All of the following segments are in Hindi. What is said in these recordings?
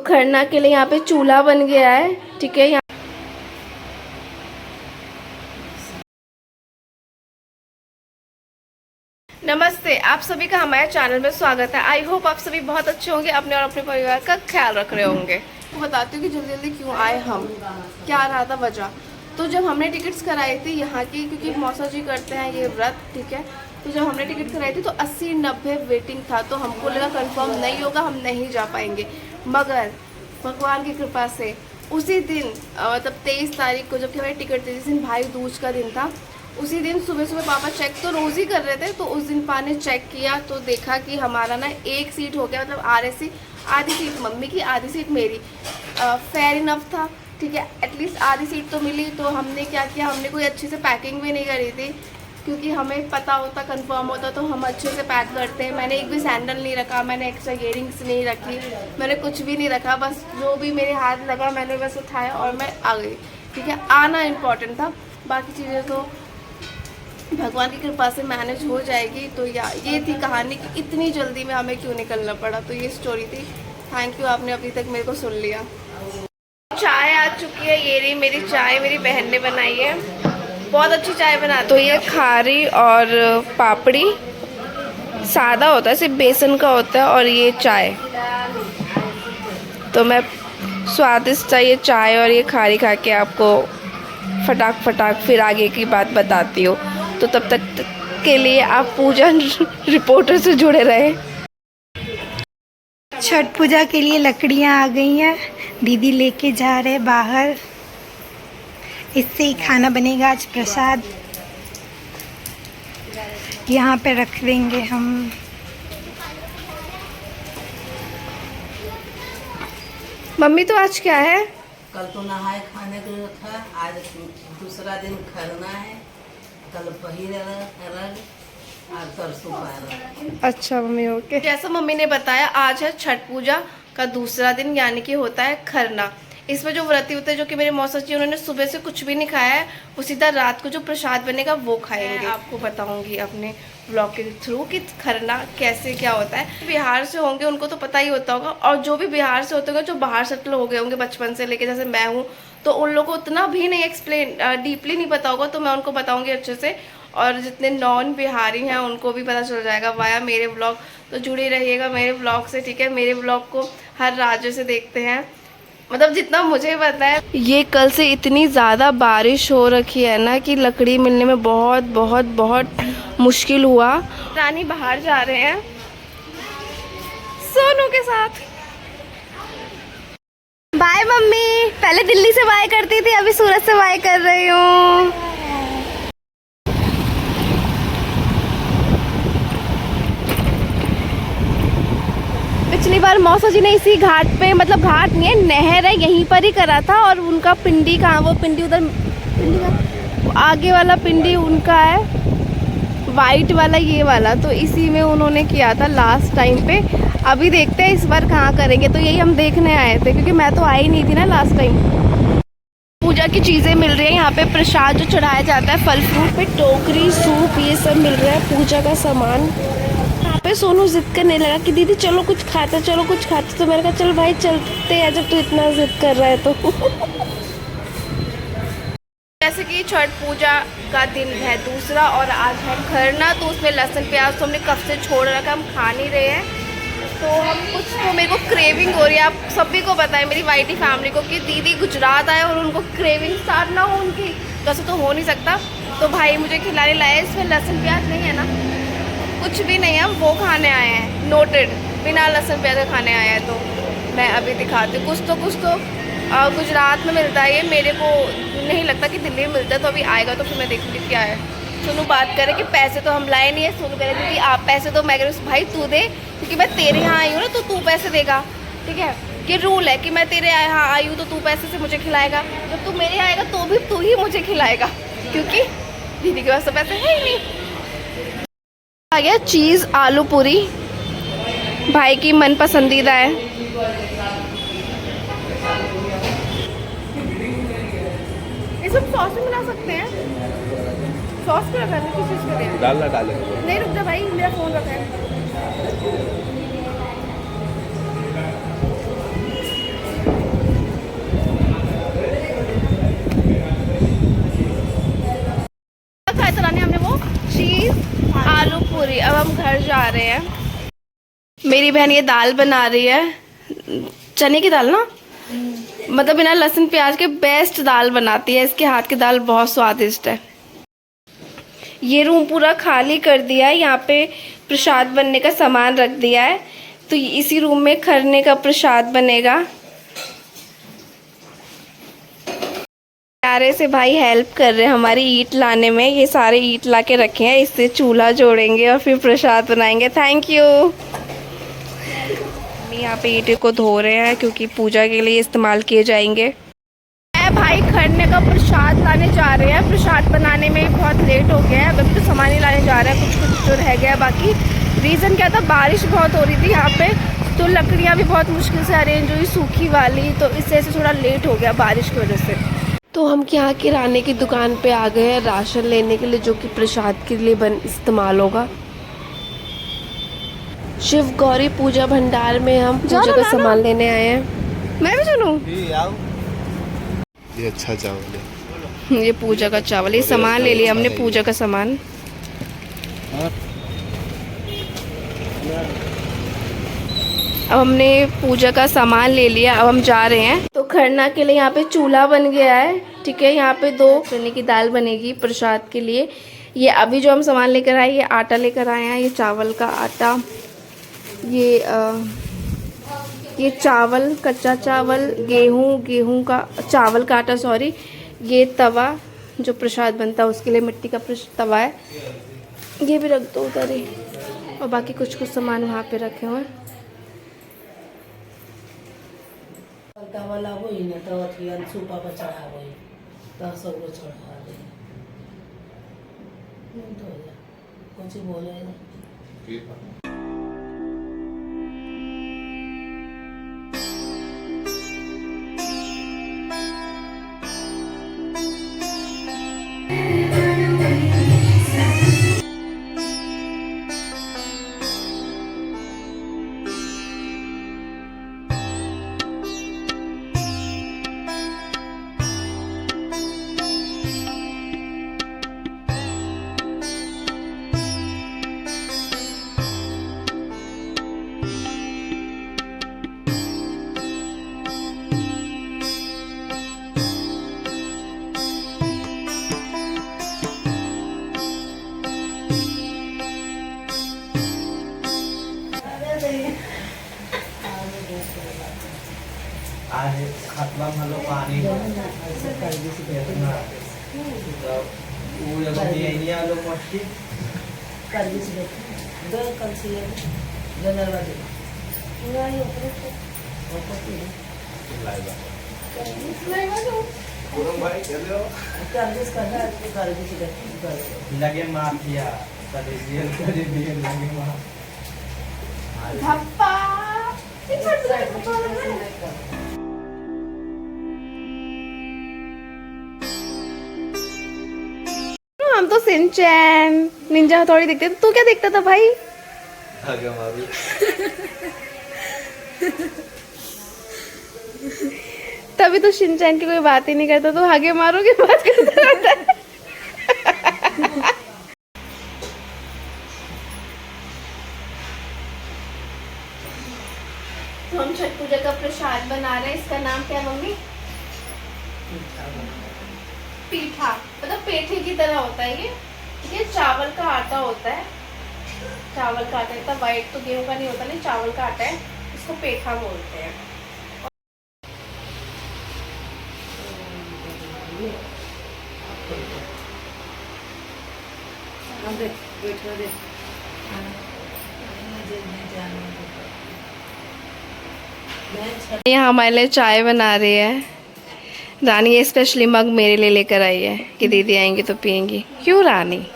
खरना के लिए यहाँ पे चूल्हा बन गया है, ठीक है। यहाँ नमस्ते, आप सभी का हमारे चैनल में स्वागत है। आई होप आप सभी बहुत अच्छे होंगे, अपने और अपने परिवार का ख्याल रख रहे होंगे। तो बताती हूँ कि जल्दी जल्दी क्यों आए हम, क्या रहा था वजह। तो जब हमने टिकट्स कराई थी यहाँ की, क्योंकि मौसा जी करते हैं ये व्रत, ठीक है। तो जब हमने टिकट कराई थी तो 80-90 वेटिंग था, तो हमको लगा कंफर्म नहीं होगा, हम नहीं जा पाएंगे। मगर भगवान की कृपा से उसी दिन मतलब 23 तारीख को जबकि हमारी टिकट थी, जिस दिन भाई दूज का दिन था, उसी दिन सुबह सुबह पापा चेक तो रोज़ ही कर रहे थे। तो उस दिन पापा ने चेक किया तो देखा कि हमारा ना एक सीट हो गया, मतलब RAC आधी सीट मम्मी की, आधी सीट मेरी। फेयर इनफ था, ठीक है, एटलीस्ट आधी सीट तो मिली। तो हमने क्या किया, हमने कोई अच्छे से पैकिंग भी नहीं करी थी, क्योंकि हमें पता होता कंफर्म होता तो हम अच्छे से पैक करते हैं। मैंने एक भी सैंडल नहीं रखा, मैंने एक्स्ट्रा इयरिंग्स नहीं रखी, मैंने कुछ भी नहीं रखा, बस जो भी मेरे हाथ लगा मैंने बस उठाया और मैं आ गई, ठीक है। आना इम्पॉर्टेंट था, बाकी चीज़ें तो भगवान की कृपा से मैनेज हो जाएगी। तो ये थी कहानी कि इतनी जल्दी में हमें क्यों निकलना पड़ा, तो ये स्टोरी थी। थैंक यू, आपने अभी तक मेरे को सुन लिया। चाय आ चुकी है, ये रही मेरी चाय, मेरी बहन ने बनाई है, बहुत अच्छी चाय बनाती। तो ये खारी और पापड़ी सादा होता है, सिर्फ बेसन का होता है, और ये चाय। तो मैं स्वादिष्ट चाहिए चाय और ये खारी खा के आपको फटाक फिर आगे की बात बताती हूँ। तो तब तक के लिए आप पूजा रिपोर्टर से जुड़े रहे। छठ पूजा के लिए लकड़ियाँ आ गई हैं, दीदी लेके जा रहे बाहर। इससे ही खाना बनेगा आज, प्रसाद यहाँ पे रख देंगे हम। मम्मी तो आज क्या है? कल तो नहाए खाने को था, आज दूसरा दिन खरना है, कल पहिला रंग और परसों पारा। अच्छा मम्मी, ओके। जैसा मम्मी ने बताया, आज है छठ पूजा का दूसरा दिन, यानी कि होता है खरना। इसमें जो व्रती होते हैं, जो कि मेरे मौसा जी, उन्होंने सुबह से कुछ भी नहीं खाया है, वो सीधा रात को जो प्रसाद बनेगा वो खाएंगे। आपको बताऊंगी अपने ब्लॉग के थ्रू कि खरना कैसे क्या होता है। बिहार से होंगे उनको तो पता ही होता होगा, और जो भी बिहार से होते होंगे, जो बाहर सेटल हो गए होंगे बचपन से लेके, जैसे मैं हूँ, तो उन लोगों को उतना भी नहीं एक्सप्लेन डीपली नहीं पता होगा, तो मैं उनको बताऊंगी अच्छे से। और जितने नॉन बिहारी हैं उनको भी पता चल जाएगा वाया मेरे ब्लॉग। तो जुड़े रहिएगा मेरे ब्लॉग से, ठीक है। मेरे ब्लॉग को हर राज्य से देखते हैं, मतलब जितना मुझे पता है। ये कल से इतनी ज़्यादा बारिश हो रखी है ना कि लकड़ी मिलने में बहुत बहुत बहुत मुश्किल हुआ। रानी बाहर जा रहे हैं सोनू के साथ। बाय मम्मी, पहले दिल्ली से बाय करती थी, अभी सूरत से बाय कर रही हूँ। पिछली बार मौसा जी ने इसी घाट पे, मतलब घाट नहीं है, नहर है, यहीं पर ही करा था। और उनका पिंडी कहाँ, वो पिंडी उधर, पिंडी का आगे वाला पिंडी उनका है, वाइट वाला ये वाला, तो इसी में उन्होंने किया था लास्ट टाइम पे। अभी देखते हैं इस बार कहाँ करेंगे, तो यही हम देखने आए थे, क्योंकि मैं तो आई नहीं थी ना लास्ट टाइम। पूजा की चीज़ें मिल रही है यहाँ पे, प्रसाद जो चढ़ाया जाता है, फल फ्रूट पे, टोकरी, सूप, ये सब मिल रहा है, पूजा का सामान। यहाँ पे सोनू जिद करने लगा कि दीदी चलो कुछ खाते, चलो कुछ खाते। तो मैंने कहा चल भाई चलते हैं, जब तू इतना जिद कर रहा है तो। जैसे कि छठ पूजा का दिन है दूसरा, और आज है खरना, तो उसमें लहसुन प्याज तो हमने कब से छोड़ रखा, हम खा नहीं रहे हैं। तो हम कुछ, तो मेरे को क्रेविंग हो रही है, आप सभी को पता है मेरी वाइटी फैमिली को, कि दीदी गुजरात आए और उनको क्रेविंग स्टार्ट ना हो उनकी, वैसे तो हो नहीं सकता। तो भाई मुझे खिलाने लाए, इसमें लहसुन प्याज नहीं है ना, कुछ भी नहीं है, हम वो खाने आए हैं, नोटेड, बिना लहसुन प्याज खाने आए हैं। तो मैं अभी दिखाती हूँ, कुछ तो गुजरात में मिलता है, ये मेरे को नहीं लगता कि दिल्ली में मिलता है। तो अभी आएगा तो फिर मैं देखूँगी क्या है। सोनू बात करे कि पैसे तो हम लाए नहीं है, सोनू कह रहे थे कि आप पैसे दो, मैं कह रही हूँ भाई तू दे, क्योंकि मैं तेरे यहाँ आई हूँ ना, तो तू पैसे देगा, ठीक है। ये रूल है कि मैं तेरे यहाँ आई हूँ तो तू पैसे से मुझे खिलाएगा, जब तू मेरे यहाँ आएगा तो भी तू ही मुझे खिलाएगा, क्योंकि दीदी के पास तो पैसे है ही नहीं। आ गया चीज़ आलू पूरी, भाई की मन पसंदीदा है। इसमें सॉस भी मिला सकते हैं, सॉस क्या करना, किस चीज़ के लिए डालना डाले नहीं, रुक जा भाई, मेरा फ़ोन रखा है। मेरी बहन ये दाल बना रही है, चने की दाल ना, मतलब बिना लहसुन प्याज के बेस्ट दाल बनाती है। इसके हाथ की दाल बहुत स्वादिष्ट है। ये रूम पूरा खाली कर दिया है, यहाँ पे प्रसाद बनने का सामान रख दिया है, तो इसी रूम में खरने का प्रसाद बनेगा। प्यारे से भाई हेल्प कर रहे हैं हमारी ईंट लाने में। ये सारे ईंट ला के रखे हैं, इससे चूल्हा जोड़ेंगे और फिर प्रसाद बनाएंगे। Thank you. यहाँ पे ईंट को धो रहे हैं क्योंकि पूजा के लिए इस्तेमाल किए जाएंगे। भाई खरने का प्रसाद लाने जा रहे हैं। प्रसाद बनाने में बहुत लेट हो गया है, अभी तो सामान ही लाने जा रहे हैं, कुछ कुछ जो रह गया। बाकी रीज़न क्या था, बारिश बहुत हो रही थी यहाँ पे, तो लकड़ियाँ भी बहुत मुश्किल से अरेंज हुई सूखी वाली, तो इससे थोड़ा लेट हो गया बारिश की वजह से। तो हम यहाँ किराने की दुकान पे आ गए हैं राशन लेने के लिए, जो कि प्रसाद के लिए इस्तेमाल होगा। शिव गौरी पूजा भंडार में हम पूजा का सामान लेने आए हैं। मैं भी चलूं? ये अच्छा चावल है। ये पूजा का चावल, ये सामान ले लिया हमने पूजा का सामान। अब हमने पूजा का सामान ले लिया, अब हम जा रहे हैं। तो खरना के लिए यहाँ पे चूल्हा बन गया है, ठीक है। यहाँ पे 2 चने की दाल बनेगी प्रसाद के लिए। ये अभी जो हम सामान लेकर आए, ये आटा लेकर आए हैं, ये चावल का आटा, ये चावल, कच्चा चावल, गेहूं का चावल का आटा, सॉरी। ये तवा जो प्रसाद बनता है उसके लिए मिट्टी का तवा है, ये भी रख दो उधर ही। और बाकी कुछ कुछ सामान वहाँ पे रखे हुए हैं। तवा लाबो ही ना, तवा थियन सूपा पर चढ़ाबो ही, तो सब को चढ़ा दे। तो कुछ बोले ना। आहे खातला malo पानी udah begini alo mesti कल से दो कल से जनरल वाले kurang baik ya lo. lagi mafia tadi dia lagi mafia धप्पा हम तो सिंचैन निंजा हथौड़ी देखते थे, तू क्या देखता था भाई? Agak malu. तभी तो शिनचैन की कोई बात ही नहीं करता, तो आगे मारो की बात करता रहता है। तो हम छठ पूजा का प्रसाद बना रहे हैं। इसका नाम क्या है मम्मी? पीठा, मतलब पेठे की तरह होता है ये चावल का आटा होता है। चावल का आटा, इतना वाइट तो गेहूं का नहीं होता, नहीं चावल का आटा है, इसको पेठा बोलते हैं। यहाँ हमारे लिए चाय बना रही है रानी। ये स्पेशली मग मेरे लिए लेकर आई है कि दीदी आएंगी तो पियेंगी। क्यों रानी?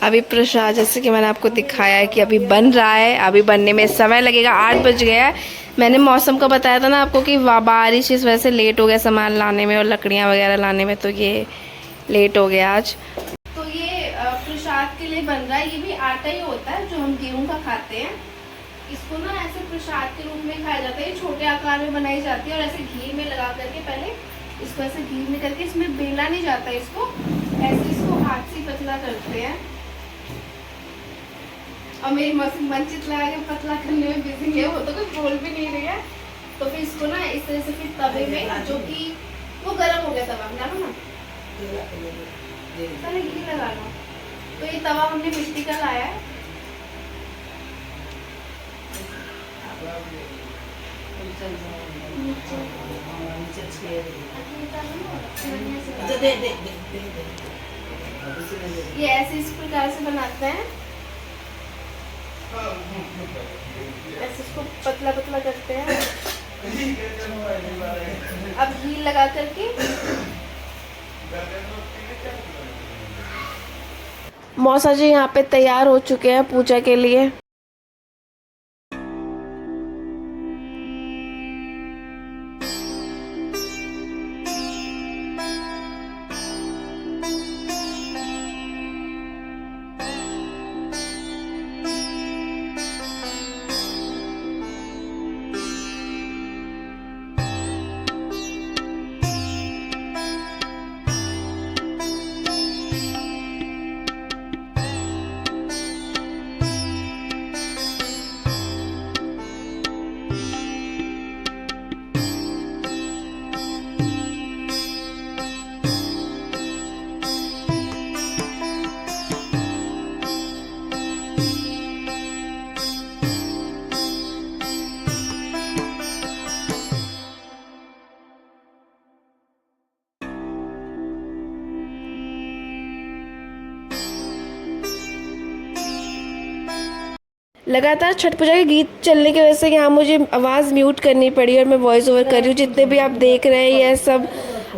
अभी प्रसाद जैसे कि मैंने आपको दिखाया है कि अभी बन रहा है, अभी बनने में समय लगेगा। 8 बज गया है। मैंने मौसम का बताया था ना आपको कि बारिश इस वजह से लेट हो गया सामान लाने में और लकड़ियाँ वगैरह लाने में, तो ये लेट हो गया आज। तो ये प्रसाद के लिए बन रहा है। ये भी आटा ही होता है जो हम गेहूँ का खाते हैं। इसको ना ऐसे प्रसाद के रूप में खाया जाता है। ये छोटे आकार में बनाई जाती है और ऐसे घी में लगा करके पहले इसको ऐसे घी में करके, इसमें बेला नहीं जाता है, इसको ऐसे इसको हाथ से पतला करते हैं और मेरी मौसी मंचित लगा के पतला करने में बिजी है, वो तो कुछ बोल भी नहीं रही है। तो फिर इसको ना इस तरह से फिर तवे में, जो कि वो गर्म हो गया तवा, डालो ना, पहले घी लगा लो। तो ये तवा हमने मिट्टी का लाया है। ये ऐसे इस प्रकार से बनाते हैं, ऐसे इसको पतला पतला करते हैं। अब घी लगा करके मौसा जी यहाँ पे तैयार हो चुके हैं पूजा के लिए। लगातार छठ पूजा के गीत चलने की वजह से यहाँ मुझे आवाज़ म्यूट करनी पड़ी और मैं वॉइस ओवर कर रही हूँ। जितने भी आप देख रहे हैं ये सब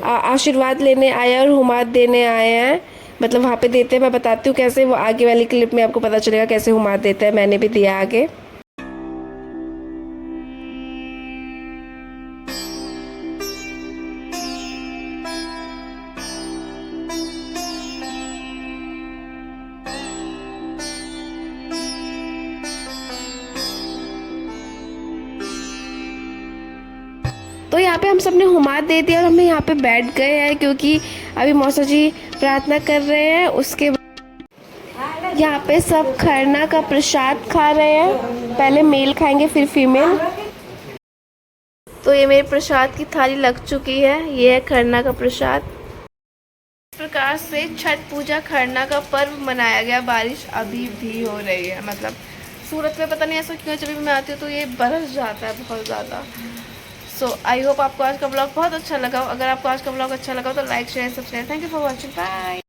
आशीर्वाद लेने आए हैं और हुमाद देने आए हैं, मतलब वहाँ पे देते हैं। मैं बताती हूँ कैसे, वो आगे वाली क्लिप में आपको पता चलेगा कैसे हुमाद देते हैं, मैंने भी दिया आगे। तो यहाँ पे हम सब ने हुमाद दे दिया और हम यहाँ पे बैठ गए हैं, क्योंकि अभी मौसा जी प्रार्थना कर रहे हैं। उसके बाद यहाँ पे सब खरना का प्रसाद खा रहे हैं, पहले मेल खाएंगे फिर फीमेल। तो ये मेरे प्रसाद की थाली लग चुकी है, ये है खरना का प्रसाद। इस प्रकार से छठ पूजा खरना का पर्व मनाया गया। बारिश अभी भी हो रही है, मतलब सूरत में पता नहीं ऐसा क्यों, जब भी मैं आती हूँ तो ये बरस जाता है बहुत ज़्यादा। सो आई होप आपको आज का ब्लॉग बहुत अच्छा लगा। अगर आपको आज का ब्लॉग अच्छा लगा तो like share subscribe. Thank you for watching, bye.